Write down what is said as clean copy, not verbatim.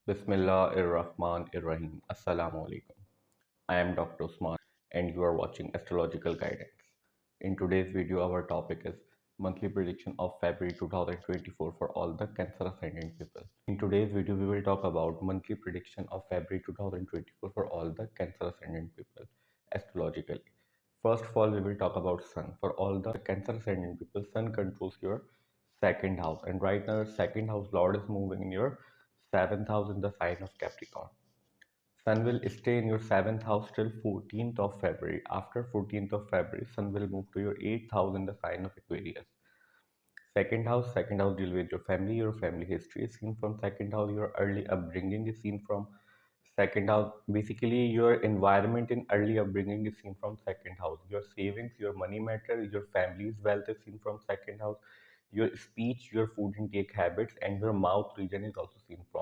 Bismillahirrahmanirrahim. Assalamu alaikum. I am Dr. Usman and you are watching Astrological Guidance. In today's video, our topic is monthly prediction of February 2024 for all the Cancer Ascendant people. In today's video, we will talk about monthly prediction of February 2024 for all the Cancer Ascendant people astrologically. First of all, we will talk about Sun. For all the Cancer Ascendant people, Sun controls your second house, and right now, your second house Lord is moving in your seventh house in the sign of Capricorn. Sun will stay in your seventh house till 14th of February. After 14th of February, Sun will move to your eighth house in the sign of Aquarius. Second house deal with your family history is seen from second house, your early upbringing is seen from second house. Basically, your environment in early upbringing is seen from second house. Your savings, your money matter, your family's wealth is seen from second house. Your speech, your food intake habits, and your mouth region is also seen from